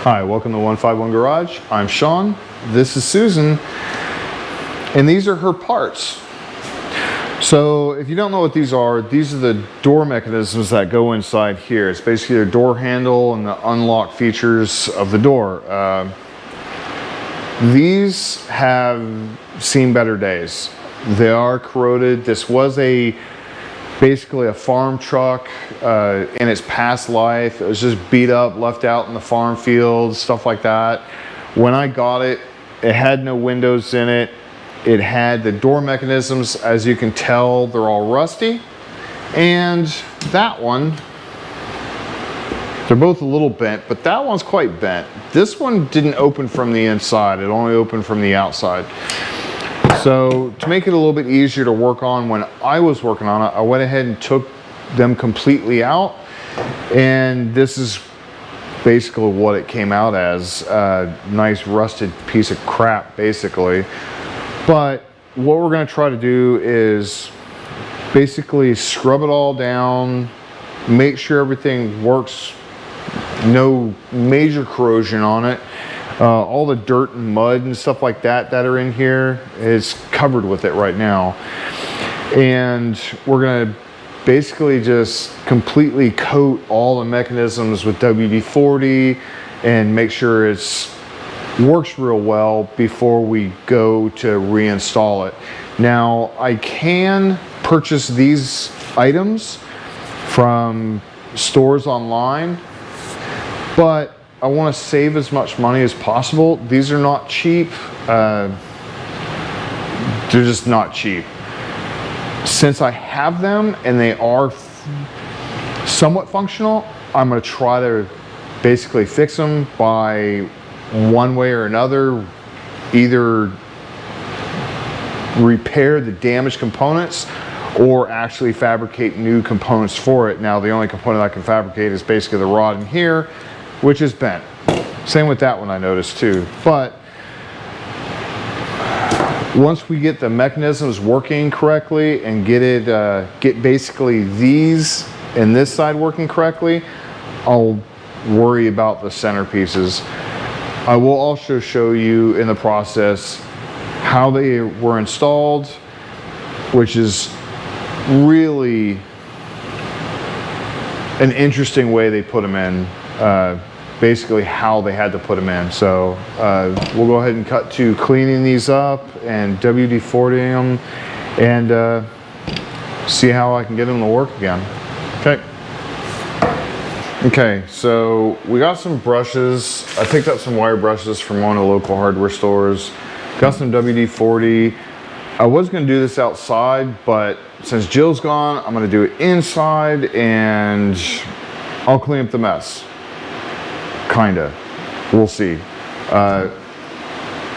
Hi, welcome to 151 Garage. I'm Sean, this is Susan, and these are her parts. So if you don't know what these are the door mechanisms that go inside here. It's basically the door handle and the unlock features of the door. These have seen better days. They are corroded. This was basically a farm truck in its past life. It was just beat up, left out in the farm fields, stuff like that. When I got it, it had no windows in it. It had the door mechanisms, as you can tell, they're all rusty. And that one, they're both a little bent, but that one's quite bent. This one didn't open from the inside, it only opened from the outside. So to make it a little bit easier to work on when I was working on it, I went ahead and took them completely out. And this is basically what it came out as, a nice rusted piece of crap, basically. But what we're gonna try to do is basically scrub it all down, make sure everything works, no major corrosion on it. All the dirt and mud and stuff like that are in here is covered with it right now. And we're gonna basically just completely coat all the mechanisms with WD-40 and make sure it's works real well before we go to reinstall it. Now, I can purchase these items from stores online, but I want to save as much money as possible. These are not cheap. They're just not cheap. Since I have them and they are somewhat functional, I'm going to try to basically fix them by one way or another. Either repair the damaged components or actually fabricate new components for it. Now, the only component I can fabricate is basically the rod in here, which is bent. Same with that one, I noticed too. But once we get the mechanisms working correctly and get basically these and this side working correctly, I'll worry about the centerpieces. I will also show you in the process how they were installed, which is really an interesting way they put them in. Basically how they had to put them in. So we'll go ahead and cut to cleaning these up and WD-40ing them and see how I can get them to work again. Okay, so we got some brushes. I picked up some wire brushes from one of the local hardware stores. Got some WD-40. I was gonna do this outside, but since Jill's gone, I'm gonna do it inside and I'll clean up the mess. Kinda, we'll see.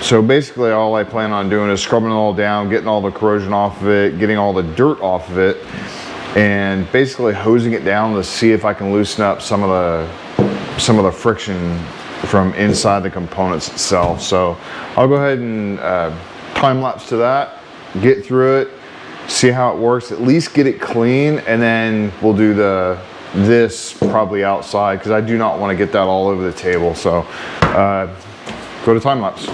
So basically all I plan on doing is scrubbing it all down, getting all the corrosion off of it, getting all the dirt off of it, and basically hosing it down to see if I can loosen up some of the friction from inside the components itself. So I'll go ahead and time lapse to that, get through it, see how it works, at least get it clean, and then we'll do this probably outside because I do not want to get that all over the table. So go to time lapse.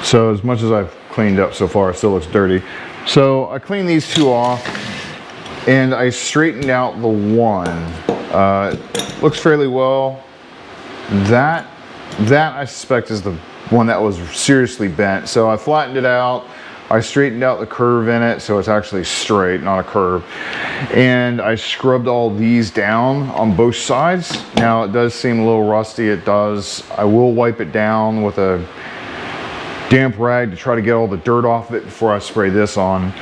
So as much as I've cleaned up so far, it still looks dirty. So I cleaned these two off and I straightened out the one. Looks fairly well. That I suspect is the one that was seriously bent. So I flattened it out. I straightened out the curve in it so it's actually straight, not a curve. And I scrubbed all these down on both sides. Now it does seem a little rusty, it does. I will wipe it down with a damp rag to try to get all the dirt off of it before I spray this on.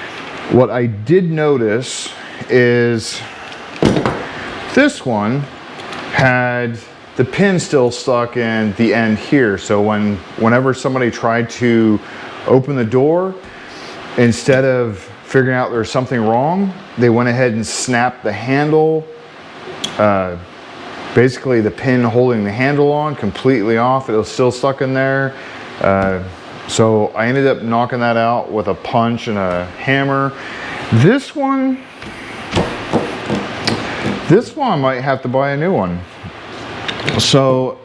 What I did notice is this one had the pin still stuck in the end here. So whenever somebody tried to open the door, instead of figuring out there's something wrong, they went ahead and snapped the handle basically the pin holding the handle on completely off. It was still stuck in there. So I ended up knocking that out with a punch and a hammer. This one I might have to buy a new one. So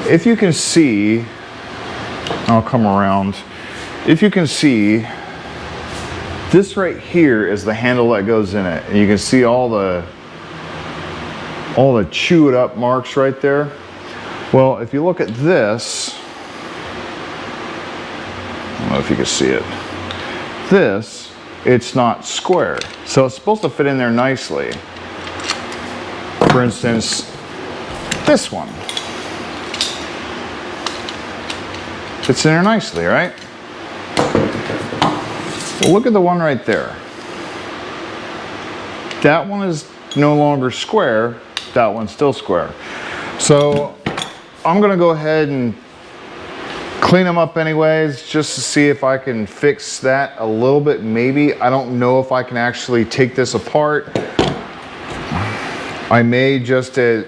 if you can see, I'll come around. If you can see, this right here is the handle that goes in it. And you can see all the chewed up marks right there. Well, if you look at this, I don't know if you can see it. This, it's not square. So it's supposed to fit in there nicely. For instance, this one. Fits in there nicely, right? Well, look at the one right there. That one is no longer square. That one's still square. So I'm gonna go ahead and clean them up anyways, just to see if I can fix that a little bit, maybe. I don't know if I can actually take this apart. I may just to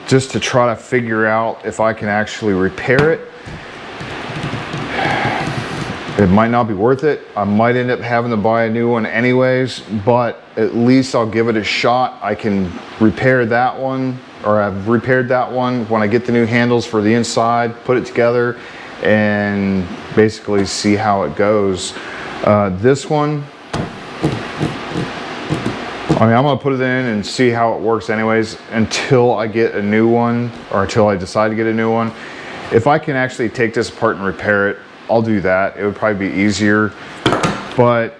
try to figure out if I can actually repair it. It might not be worth it. I might end up having to buy a new one anyways, but at least I'll give it a shot. I can repair that one, or I've repaired that one when I get the new handles for the inside, put it together, and basically see how it goes. This one, I mean, I'm gonna put it in and see how it works anyways until I get a new one, or until I decide to get a new one. If I can actually take this apart and repair it, I'll do that. It would probably be easier, but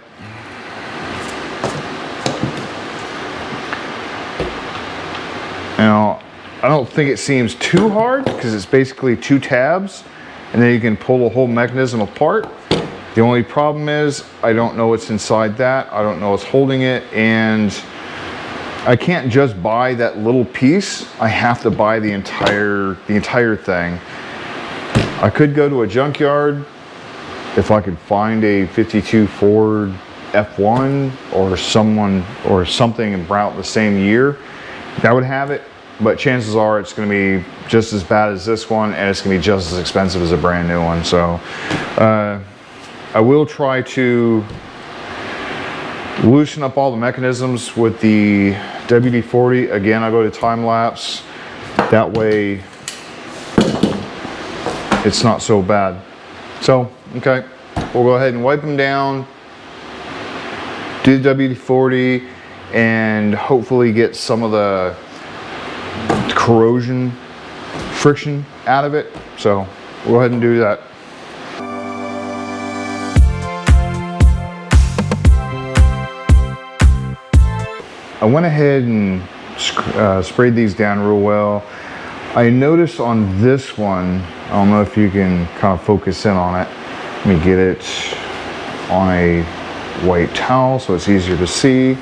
you know, I don't think it seems too hard because it's basically 2 tabs and then you can pull the whole mechanism apart. The only problem is I don't know what's inside that. I don't know what's holding it, and I can't just buy that little piece. I have to buy the entire thing. I could go to a junkyard if I could find a 52 Ford F1 or something about the same year. That would have it, but chances are it's going to be just as bad as this one, and it's going to be just as expensive as a brand new one. So I will try to loosen up all the mechanisms with the WD-40. Again, I go to time lapse. That way it's not so bad. So, okay, we'll go ahead and wipe them down, do the WD-40, and hopefully get some of the corrosion, friction out of it. So we'll go ahead and do that. I went ahead and sprayed these down real well. I noticed on this one, I don't know if you can kind of focus in on it. Let me get it on a white towel so it's easier to see.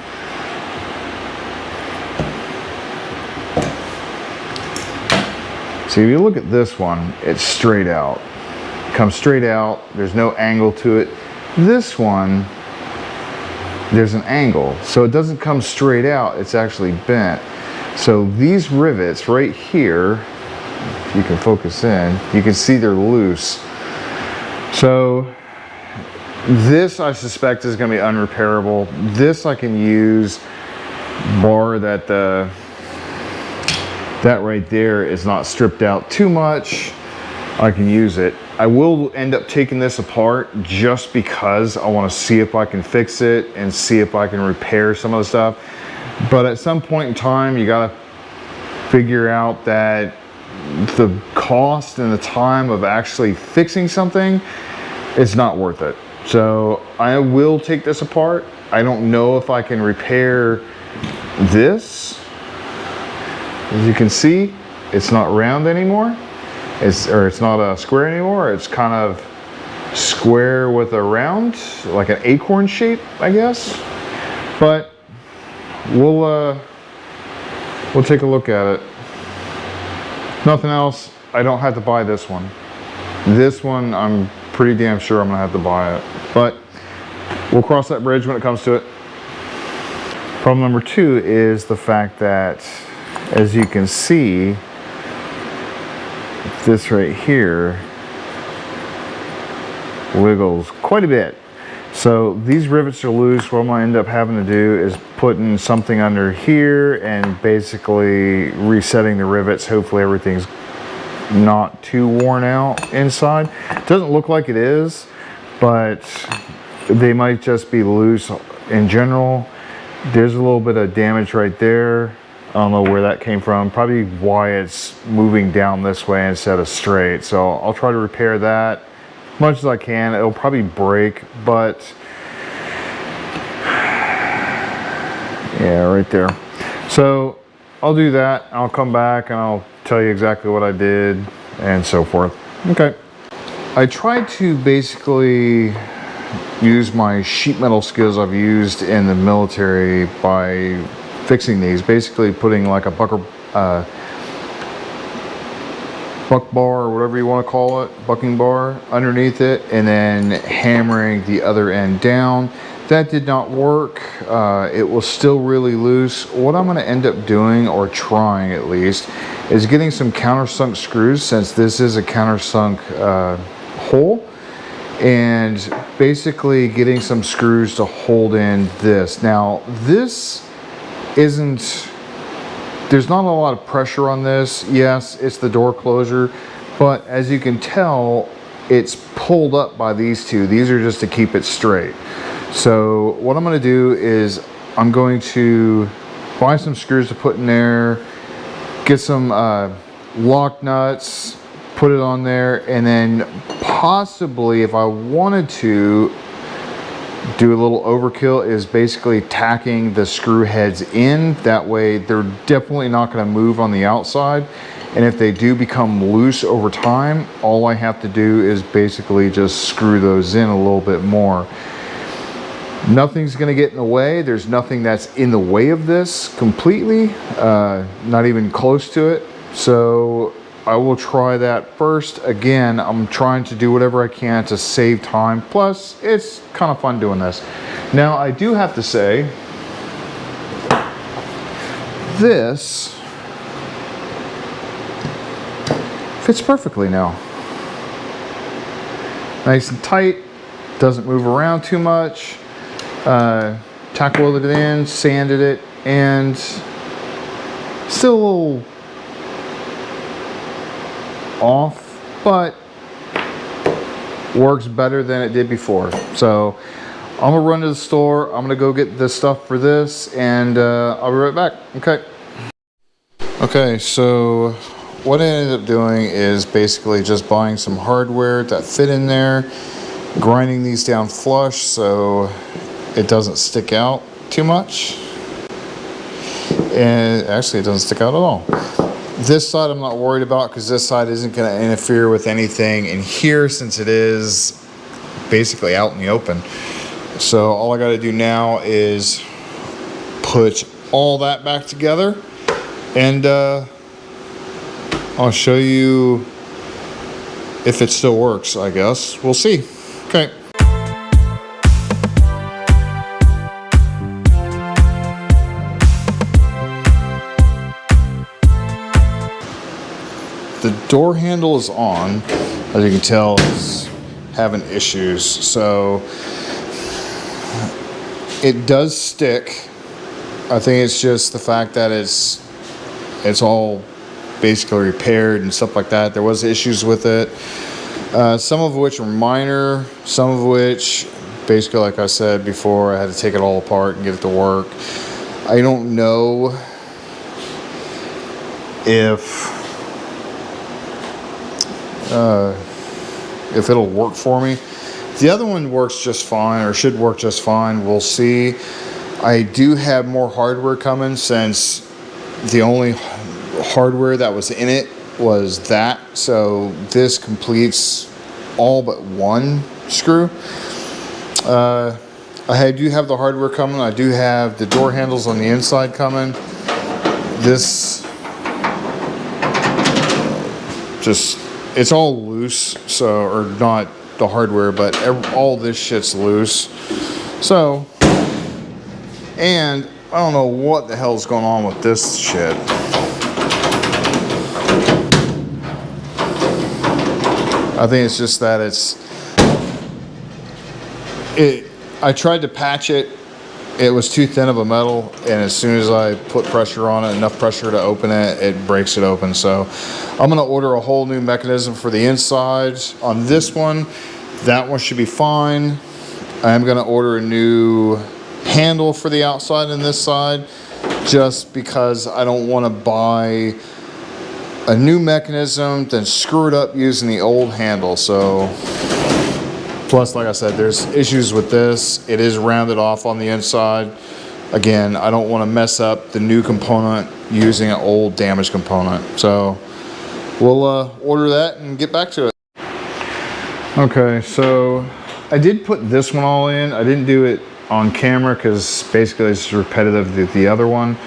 See, if you look at this one, it's straight out. It comes straight out, there's no angle to it. This one, there's an angle, so it doesn't come straight out, it's actually bent. So these rivets right here, if you can focus in, you can see they're loose. So this I suspect is going to be unrepairable. This I can use, bar that that right there is not stripped out too much. I can use it. I will end up taking this apart just because I want to see if I can fix it and see if I can repair some of the stuff. But at some point in time, you got to figure out that the cost and the time of actually fixing something is not worth it. So I will take this apart. I don't know if I can repair this. As you can see, it's not round anymore. It's not a square anymore. It's kind of square with a round, like an acorn shape, I guess. But we'll take a look at it. Nothing else, I don't have to buy this one. This one, I'm pretty damn sure I'm gonna have to buy it. But we'll cross that bridge when it comes to it. Problem number 2 is the fact that, as you can see, this right here wiggles quite a bit. So these rivets are loose. What I'm going to end up having to do is putting something under here and basically resetting the rivets. Hopefully everything's not too worn out inside. It doesn't look like it is, but they might just be loose in general. There's a little bit of damage right there. I don't know where that came from. Probably why it's moving down this way instead of straight. So I'll try to repair that as much as I can. It'll probably break, but yeah, right there. So I'll do that. I'll come back and I'll tell you exactly what I did and so forth. Okay. I tried to basically use my sheet metal skills I've used in the military by fixing these. Basically putting like a buck bar or whatever you want to call it, bucking bar underneath it, and then hammering the other end down. That did not work. It was still really loose. What I'm going to end up doing, or trying at least, is getting some countersunk screws, since this is a countersunk hole, and basically getting some screws to hold in this. Now this isn't, there's not a lot of pressure on this. Yes, it's the door closure, but as you can tell, it's pulled up by these two. These are just to keep it straight. So what I'm going to do is I'm going to buy some screws to put in there, get some lock nuts, put it on there, and then possibly, if I wanted to do a little overkill, is basically tacking the screw heads in. That way they're definitely not going to move on the outside, and if they do become loose over time, all I have to do is basically just screw those in a little bit more. Nothing's going to get in the way. There's nothing that's in the way of this completely, not even close to it. So I will try that first. Again, I'm trying to do whatever I can to save time. Plus, it's kind of fun doing this. Now, I do have to say, this fits perfectly now. Nice and tight, doesn't move around too much. Tack welded it in, sanded it, and still a little off, but works better than it did before. So I'm gonna run to the store. I'm gonna go get the stuff for this, and I'll be right back. Okay, so what I ended up doing is basically just buying some hardware that fit in there, grinding these down flush so it doesn't stick out too much, and actually it doesn't stick out at all. This side I'm not worried about, because this side isn't going to interfere with anything in here, since it is basically out in the open. So all I got to do now is put all that back together, and I'll show you if it still works, I guess. We'll see. Okay. The door handle is on. As you can tell, it's having issues. So it does stick. I think it's just the fact that it's all basically repaired and stuff like that. There was issues with it. Some of which were minor, some of which, basically like I said before, I had to take it all apart and get it to work. I don't know if it'll work for me. The other one works just fine, or should work just fine. We'll see. I do have more hardware coming, since the only hardware that was in it was that. So this completes all but one screw. I do have the hardware coming. I do have the door handles on the inside coming. This just, it's all loose, so, or not the hardware, but all this shit's loose. So, and I don't know what the hell's going on with this shit. I think it's just that I tried to patch it. It was too thin of a metal, and as soon as I put pressure on it, enough pressure to open it, it breaks it open. So I'm gonna order a whole new mechanism for the inside on this one. That one should be fine. I'm gonna order a new handle for the outside and this side, just because I don't wanna buy a new mechanism, then screw it up using the old handle. So, plus, like I said, there's issues with this. It is rounded off on the inside. Again, I don't want to mess up the new component using an old damaged component. So we'll order that and get back to it. Okay, so I did put this one all in. I didn't do it on camera because basically it's repetitive to the other one.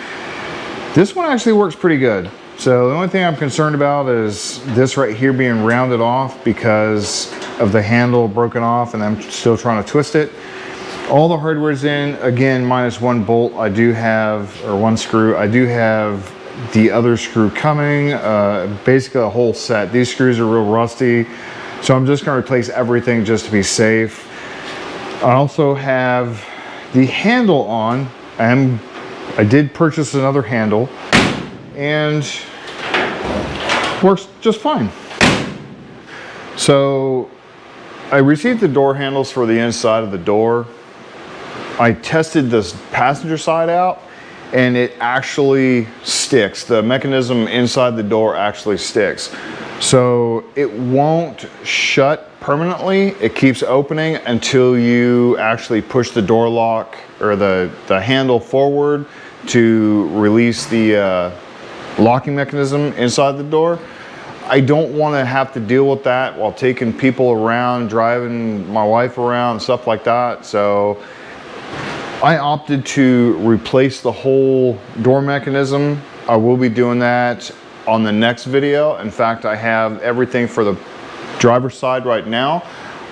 This one actually works pretty good. So the only thing I'm concerned about is this right here being rounded off because of the handle broken off, and I'm still trying to twist it. All the hardware's in, again, minus one bolt. I do have, or one screw, I do have the other screw coming, basically a whole set. These screws are real rusty, so I'm just gonna replace everything just to be safe. I also have the handle on, and I did purchase another handle, and works just fine. So I received the door handles for the inside of the door. I tested this passenger side out, and it actually sticks. The mechanism inside the door actually sticks. So it won't shut permanently. It keeps opening until you actually push the door lock or the handle forward to release the locking mechanism inside the door. I don't want to have to deal with that while taking people around, driving my wife around, stuff like that. So I opted to replace the whole door mechanism. I will be doing that on the next video. In fact, I have everything for the driver's side right now.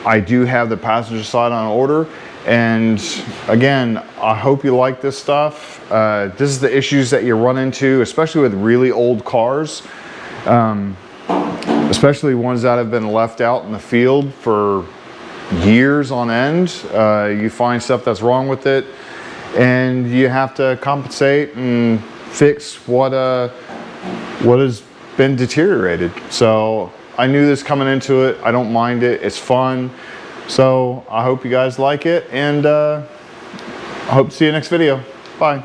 I do have the passenger side on order. And again, I hope you like this stuff. This is the issues that you run into, especially with really old cars, especially ones that have been left out in the field for years on end. You find stuff that's wrong with it, and you have to compensate and fix what has been deteriorated. So I knew this coming into it. I don't mind it. It's fun. So I hope you guys like it, and I hope to see you next video. Bye.